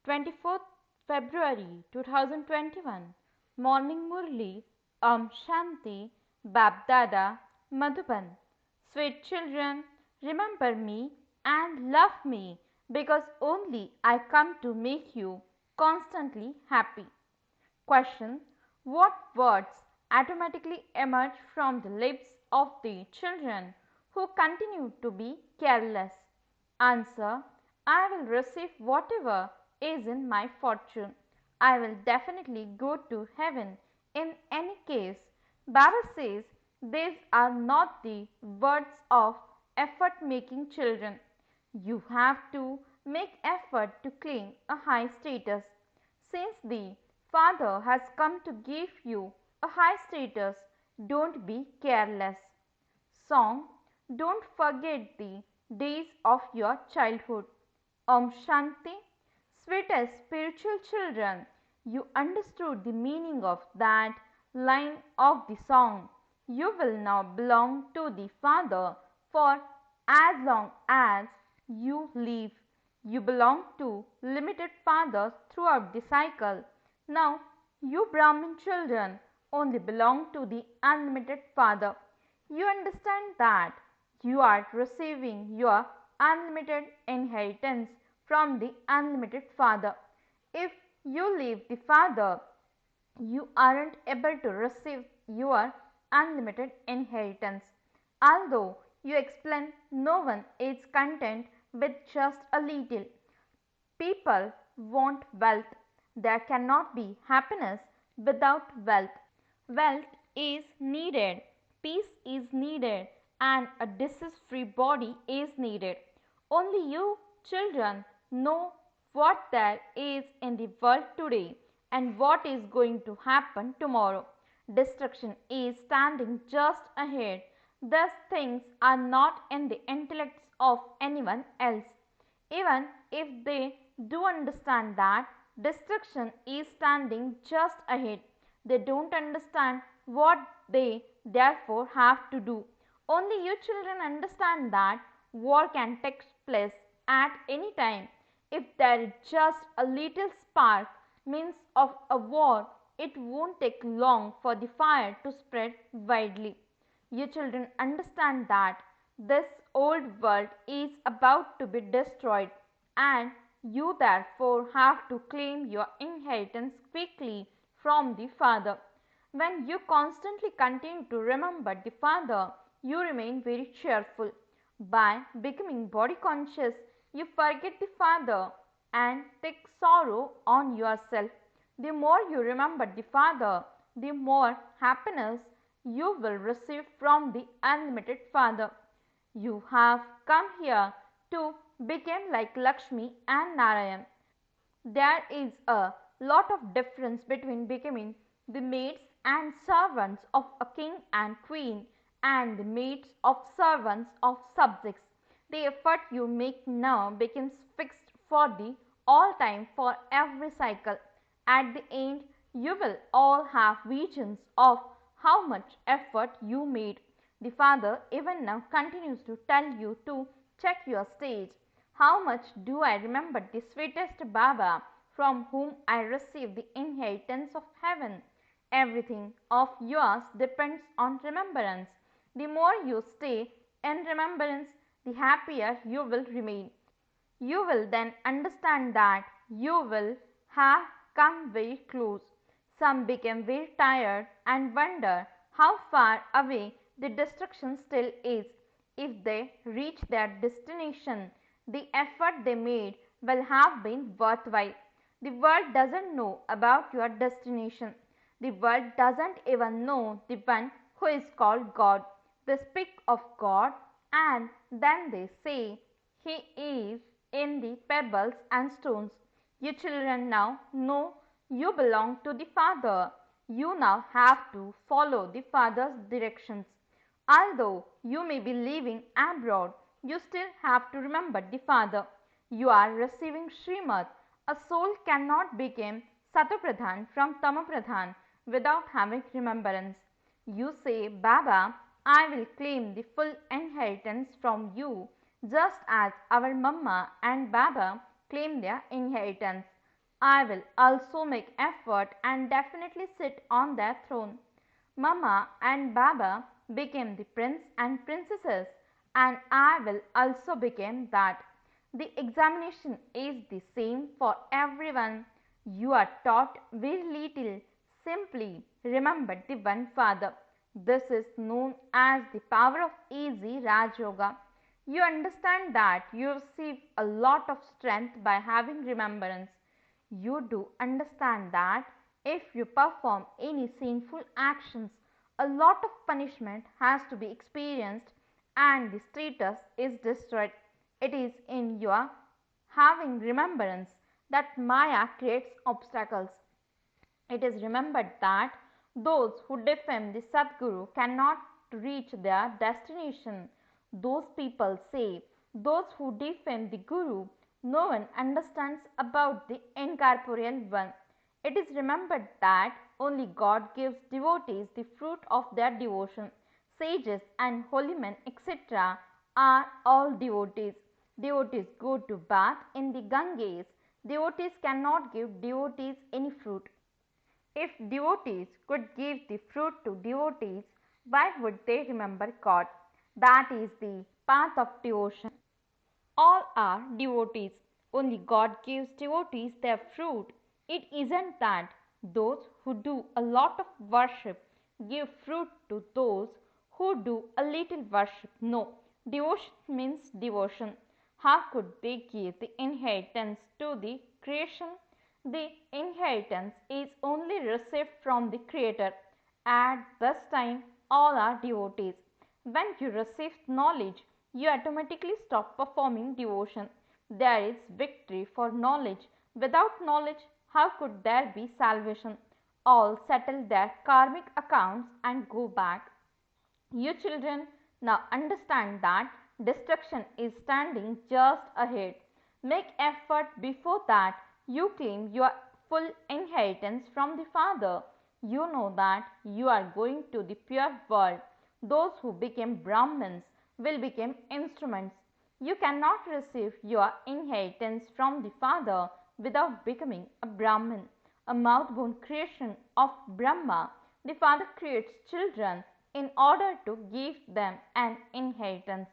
24th February 2021. Morning Murli. Om Shanti. Babdada Madhuban. Sweet children, remember me and love me because only I come to make you constantly happy. Question: what words automatically emerge from the lips of the children who continue to be careless? Answer: I will receive whatever is in my fortune. I will definitely go to heaven in any case. Baba says these are not the words of effort making children. You have to make effort to claim a high status. Since the Father has come to give you a high status, don't be careless. Song: don't forget the days of your childhood. Om Shanti. Sweetest spiritual children, you understood the meaning of that line of the song. You will now belong to the Father for as long as you live. You belong to limited fathers throughout the cycle. Now, you Brahmin children only belong to the unlimited Father. You understand that you are receiving your unlimited inheritance from the unlimited Father. If you leave the Father, you aren't able to receive your unlimited inheritance. Although you explain, no one is content with just a little. People want wealth. There cannot be happiness without wealth. Wealth is needed, peace is needed, and a disease free body is needed. Only you, children, know what there is in the world today and what is going to happen tomorrow. Destruction is standing just ahead. These things are not in the intellects of anyone else. Even if they do understand that destruction is standing just ahead, they don't understand what they therefore have to do. Only you children understand that war can take place at any time. If there is just a little spark means of a war, it won't take long for the fire to spread widely. You children understand that this old world is about to be destroyed and you therefore have to claim your inheritance quickly from the Father. When you constantly continue to remember the Father, you remain very cheerful. By becoming body conscious, you forget the Father and take sorrow on yourself. The more you remember the Father, the more happiness you will receive from the unlimited Father. You have come here to become like Lakshmi and Narayan. There is a lot of difference between becoming the maids and servants of a king and queen and the maids of servants of subjects. The effort you make now becomes fixed for the all time for every cycle. At the end, you will all have visions of how much effort you made. The Father even now continues to tell you to check your stage. How much do I remember the sweetest Baba from whom I receive the inheritance of heaven? Everything of yours depends on remembrance. The more you stay in remembrance, the happier you will remain. You will then understand that you will have come very close. Some become very tired and wonder how far away the destruction still is. If they reach their destination, the effort they made will have been worthwhile. The world doesn't know about your destination. The world doesn't even know the one who is called God. They speak of God and then they say He is in the pebbles and stones. You children now know you belong to the Father. You now have to follow the Father's directions. Although you may be living abroad, you still have to remember the Father. You are receiving Srimad. A soul cannot become Satopradhan from Tamopradhan without having remembrance. You say, Baba, I will claim the full inheritance from you, just as our Mamma and Baba claim their inheritance. I will also make effort and definitely sit on their throne. Mama and Baba became the prince and princesses, and I will also become that. The examination is the same for everyone. You are taught very little. Simply remember the one father. This is known as the power of easy Raj Yoga. You understand that you receive a lot of strength by having remembrance. You do understand that if you perform any sinful actions, a lot of punishment has to be experienced and the status is destroyed. It is in your having remembrance that Maya creates obstacles. It is remembered that those who defame the Sadguru cannot reach their destination. Those people say, those who defame the Guru, no one understands about the incorporeal one. It is remembered that only God gives devotees the fruit of their devotion. Sages and holy men, etc., are all devotees. Devotees go to bath in the Ganges. Devotees cannot give devotees any fruit. If devotees could give the fruit to devotees, why would they remember God? That is the path of devotion. All are devotees. Only God gives devotees their fruit. It isn't that those who do a lot of worship give fruit to those who do a little worship. No, devotion means devotion. How could they give the inheritance to the creation? The inheritance is only received from the Creator. At this time, all are devotees. When you receive knowledge, you automatically stop performing devotion. There is victory for knowledge. Without knowledge, how could there be salvation? All settle their karmic accounts and go back. You children now understand that destruction is standing just ahead. Make effort before that you claim your full inheritance from the Father. You know that you are going to the pure world. Those who became Brahmins will become instruments. You cannot receive your inheritance from the Father without becoming a Brahmin, a mouth-born creation of Brahma. The Father creates children in order to give them an inheritance.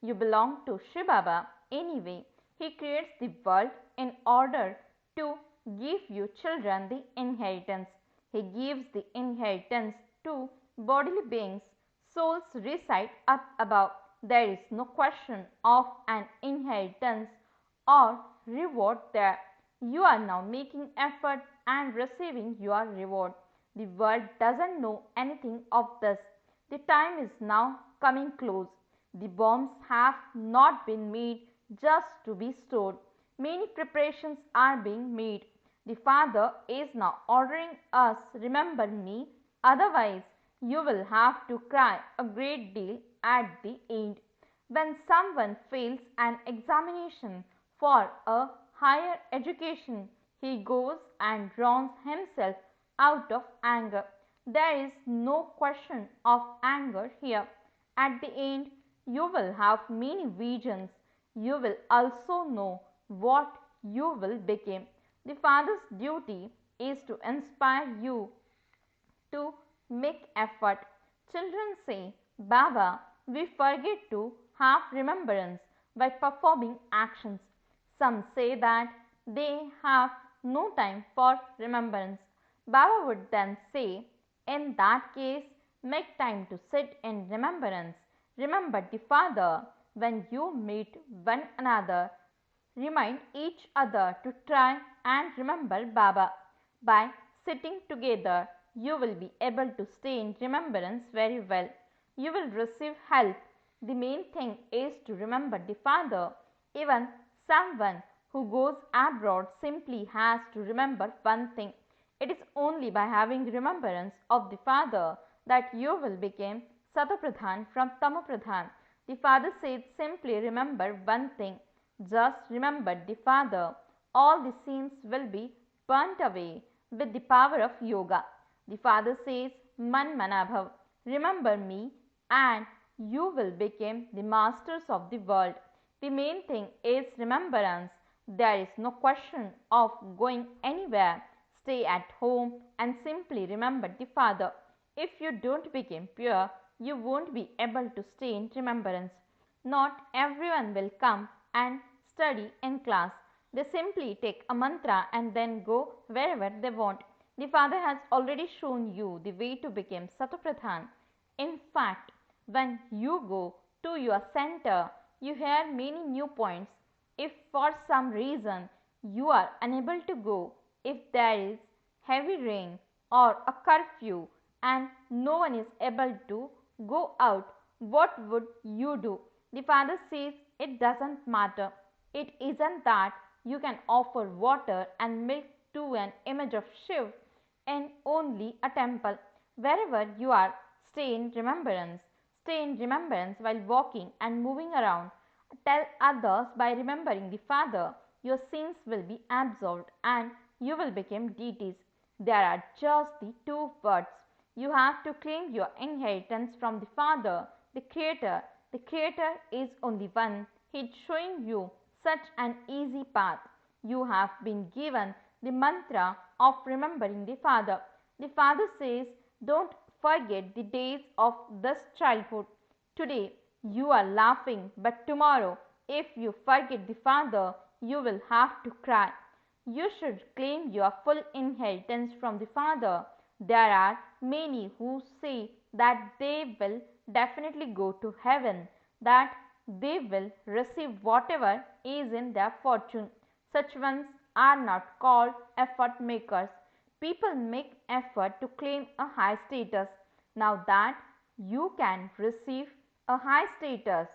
You belong to Shiva Baba anyway. He creates the world in order to give you children the inheritance. He gives the inheritance to bodily beings. Souls reside up above. There is no question of an inheritance or reward there. You are now making effort and receiving your reward. The world doesn't know anything of this. The time is now coming close. The bombs have not been made just to be stored. Many preparations are being made. The Father is now ordering us, remember me, otherwise you will have to cry a great deal at the end. When someone fails an examination for a higher education, he goes and drowns himself out of anger. There is no question of anger here. At the end, you will have many visions. You will also know what you will become. The Father's duty is to inspire you to make effort. Children say, Baba, we forget to have remembrance by performing actions. Some say that they have no time for remembrance. Baba would then say, in that case, make time to sit in remembrance. Remember the Father when you meet one another. Remind each other to try and remember Baba. By sitting together, you will be able to stay in remembrance very well. You will receive help. The main thing is to remember the Father. Even someone who goes abroad simply has to remember one thing. It is only by having remembrance of the Father that you will become Satapradhan from Tamapradhan. The Father said simply remember one thing. Just remember the Father. All the sins will be burnt away with the power of yoga. The Father says, Man Manabhav, remember me and you will become the masters of the world. The main thing is remembrance. There is no question of going anywhere. Stay at home and simply remember the Father. If you don't become pure, you won't be able to stay in remembrance. Not everyone will come and study in class. They simply take a mantra and then go wherever they want. The Father has already shown you the way to become Satapradhan. In fact, when you go to your center, you hear many new points. If for some reason you are unable to go, if there is heavy rain or a curfew and no one is able to go out, what would you do? The Father says it doesn't matter. It isn't that you can offer water and milk to an image of Shiv in only a temple. Wherever you are, stay in remembrance. Stay in remembrance while walking and moving around. Tell others by remembering the Father, your sins will be absolved and you will become deities. There are just the two words. You have to claim your inheritance from the Father, the Creator. The Creator is only one. He is showing you such an easy path. You have been given the mantra of remembering the Father. The Father says, don't forget the days of this childhood. Today you are laughing, but tomorrow, if you forget the Father, you will have to cry. You should claim your full inheritance from the Father. There are many who say that they will definitely go to heaven, that they will receive whatever is in their fortune. Such ones are not called effort makers. People make effort to claim a high status. Now that you can receive a high status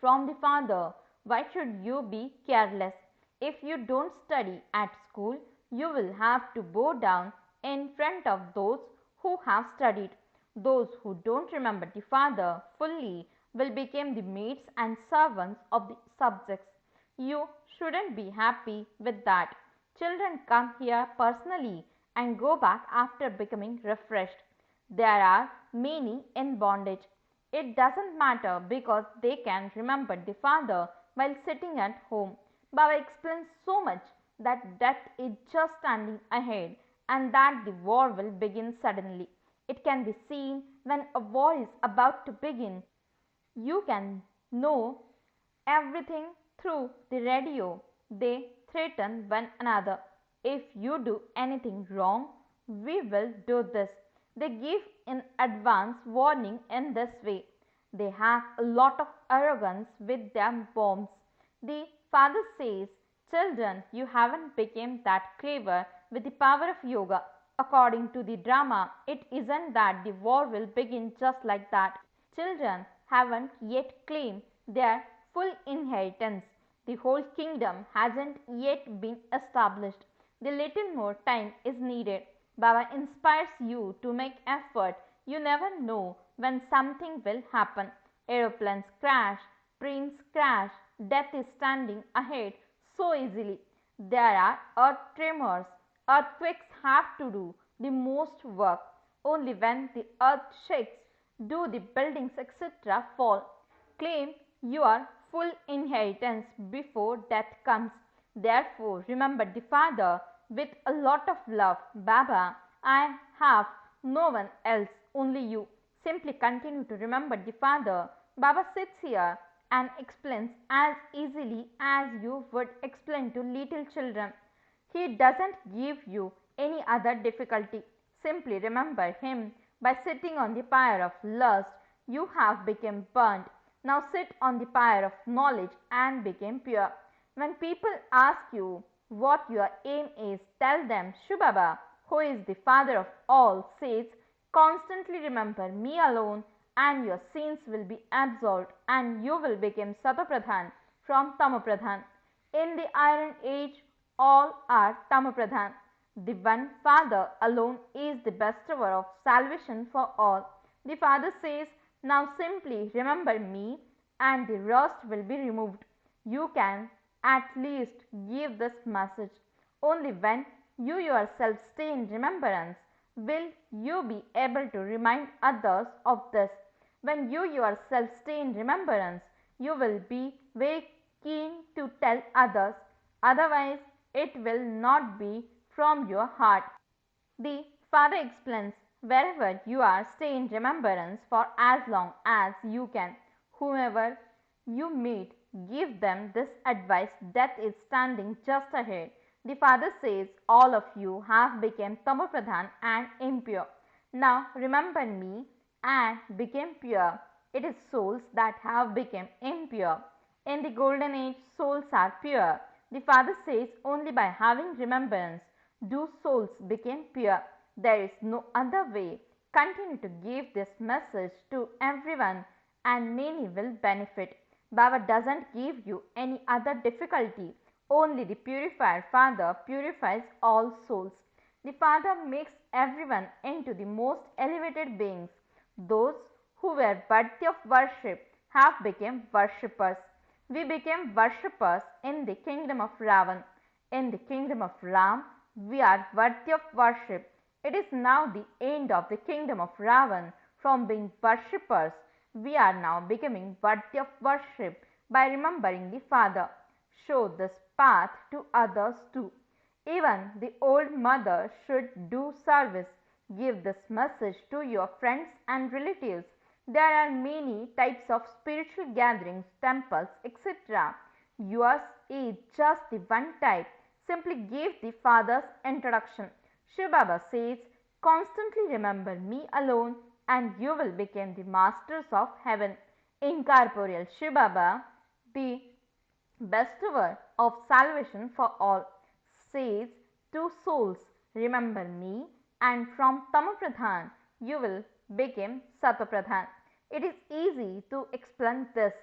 from the Father, why should you be careless? If you don't study at school, you will have to bow down in front of those who have studied. Those who don't remember the Father fully will become the maids and servants of the subjects. You shouldn't be happy with that. Children come here personally and go back after becoming refreshed. There are many in bondage. It doesn't matter because they can remember the Father while sitting at home. Baba explains so much that death is just standing ahead and that the war will begin suddenly. It can be seen when a war is about to begin. You can know everything through the radio. They threaten one another. If you do anything wrong, we will do this. They give in advance warning in this way. They have a lot of arrogance with their bombs. The Father says, children, you haven't become that clever with the power of yoga. According to the drama, it isn't that the war will begin just like that. Children haven't yet claimed their full inheritance. The whole kingdom hasn't yet been established. The little more time is needed. Baba inspires you to make effort. You never know when something will happen. Aeroplanes crash, trains crash, death is standing ahead so easily. There are earth tremors. Earthquakes have to do the most work. Only when the earth shakes do the buildings etc. fall. Claim your full inheritance before death comes. Therefore, remember the Father with a lot of love. Baba, I have no one else, only you. Simply continue to remember the Father. Baba sits here and explains as easily as you would explain to little children. He doesn't give you any other difficulty. Simply remember him. By sitting on the pyre of lust, you have become burnt. Now sit on the pyre of knowledge and become pure. When people ask you what your aim is, tell them Shubaba, who is the Father of all, says, constantly remember me alone and your sins will be absolved and you will become Satapradhan from Tamapradhan. In the Iron Age, all are Tamapradhan. The one Father alone is the bestower of salvation for all. The Father says, now simply remember me and the rest will be removed. You can at least give this message. Only when you yourself stay in remembrance will you be able to remind others of this. When you yourself stay in remembrance, you will be very keen to tell others. Otherwise, it will not be from your heart. The father explains, wherever you are, stay in remembrance for as long as you can. Whomever you meet, give them this advice: death is standing just ahead. The father says, all of you have become Tamopradhan and impure. Now remember me and became pure. It is souls that have become impure. In the golden age, souls are pure. The father says, only by having remembrance do souls become pure. There is no other way. Continue to give this message to everyone and many will benefit. Baba doesn't give you any other difficulty. Only the purified Father purifies all souls. The Father makes everyone into the most elevated beings. Those who were worthy of worship have become worshippers. We became worshippers in the kingdom of Ravan. In the kingdom of Ram, we are worthy of worship. It is now the end of the kingdom of Ravan. From being worshippers, we are now becoming worthy of worship by remembering the Father. Show this path to others too. Even the old mother should do service. Give this message to your friends and relatives. There are many types of spiritual gatherings, temples, etc. Yours is just the one type. Simply give the Father's introduction. Shiv Baba says, constantly remember me alone and you will become the masters of heaven. Incorporeal Shiv Baba, the bestower of salvation for all, says to souls, remember me and from Tamapradhan you will become Satapradhan. It is easy to explain this,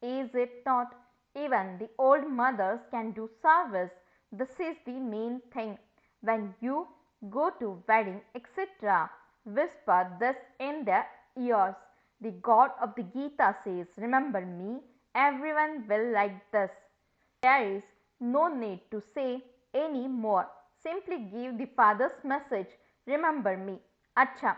is it not? Even the old mothers can do service. This is the main thing. When you go to wedding, etc., whisper this in their ears. The God of the Gita says, remember me, everyone will like this. There is no need to say any more. Simply give the Father's message, remember me. Acha,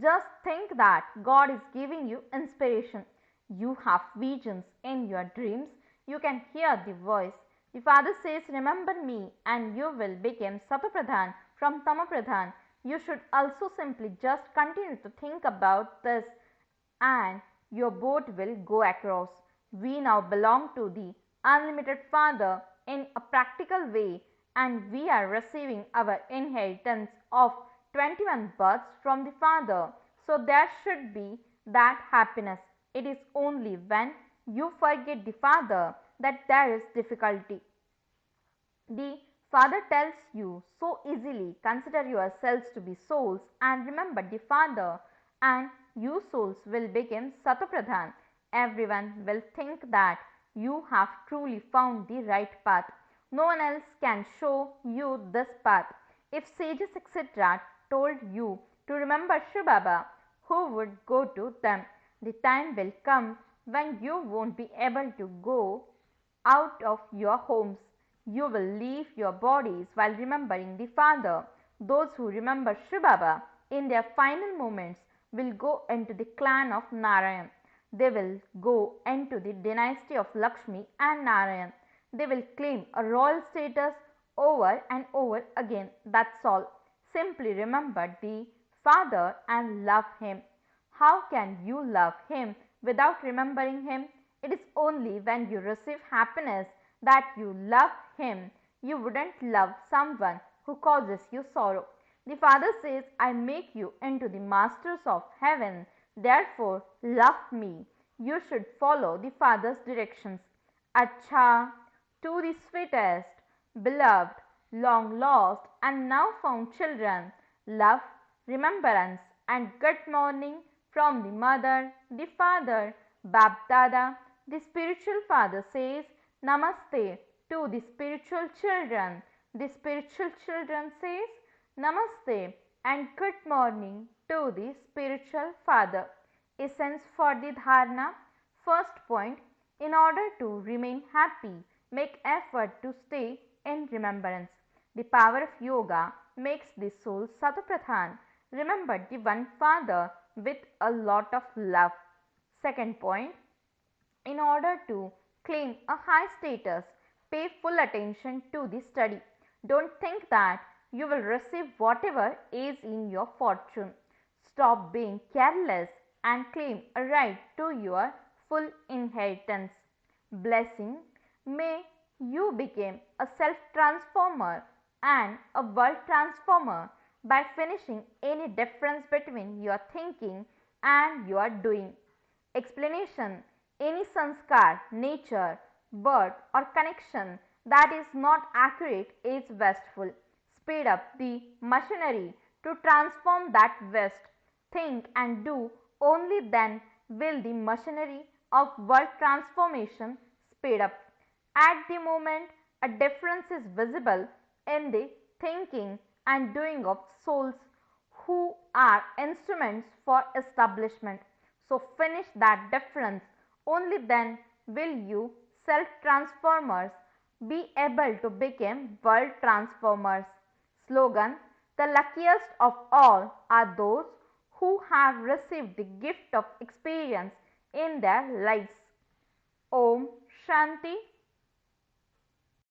just think that God is giving you inspiration. You have visions in your dreams. You can hear the voice. The Father says, remember me and you will become Sapapradhan from Tamapradhan. You should also simply just continue to think about this and your boat will go across. We now belong to the unlimited Father in a practical way and we are receiving our inheritance of 21 births from the Father. So there should be that happiness. It is only when you forget the Father that there is difficulty. The Father tells you so easily, consider yourselves to be souls and remember the Father, and you souls will become Satapradhan. Everyone will think that you have truly found the right path. No one else can show you this path. If sages etc. told you to remember Shiv Baba, who would go to them? The time will come when you won't be able to go out of your homes. You will leave your bodies while remembering the Father. Those who remember Shiv Baba in their final moments will go into the clan of Narayan. They will go into the dynasty of Lakshmi and Narayan. They will claim a royal status over and over again. That's all. Simply remember the Father and love Him. How can you love Him without remembering Him? It is only when you receive happiness that you love Him. You wouldn't love someone who causes you sorrow. The Father says, I make you into the masters of heaven. Therefore, love me. You should follow the Father's directions. Acha, to the sweetest, beloved, long lost, and now found children, love, remembrance, and good morning from the mother, the father, Bap Dada. The spiritual father says, Namaste to the spiritual children. The spiritual children says, Namaste and good morning to the spiritual father. Essence for the dharana. First point, in order to remain happy, make effort to stay in remembrance. The power of yoga makes the soul Satapradhan. Remember the one Father with a lot of love. Second point, in order to claim a high status, pay full attention to the study. Don't think that you will receive whatever is in your fortune. Stop being careless and claim a right to your full inheritance. Blessing, may you become a self transformer and a world transformer by finishing any difference between your thinking and your doing. Explanation, any sanskar, nature, word or connection that is not accurate is wasteful. Speed up the machinery to transform that waste. Think and do, only then will the machinery of world transformation speed up. At the moment, a difference is visible in the thinking and doing of souls who are instruments for establishment. So finish that difference. Only then will you self transformers be able to become world transformers. Slogan, the luckiest of all are those who have received the gift of experience in their lives. Om Shanti.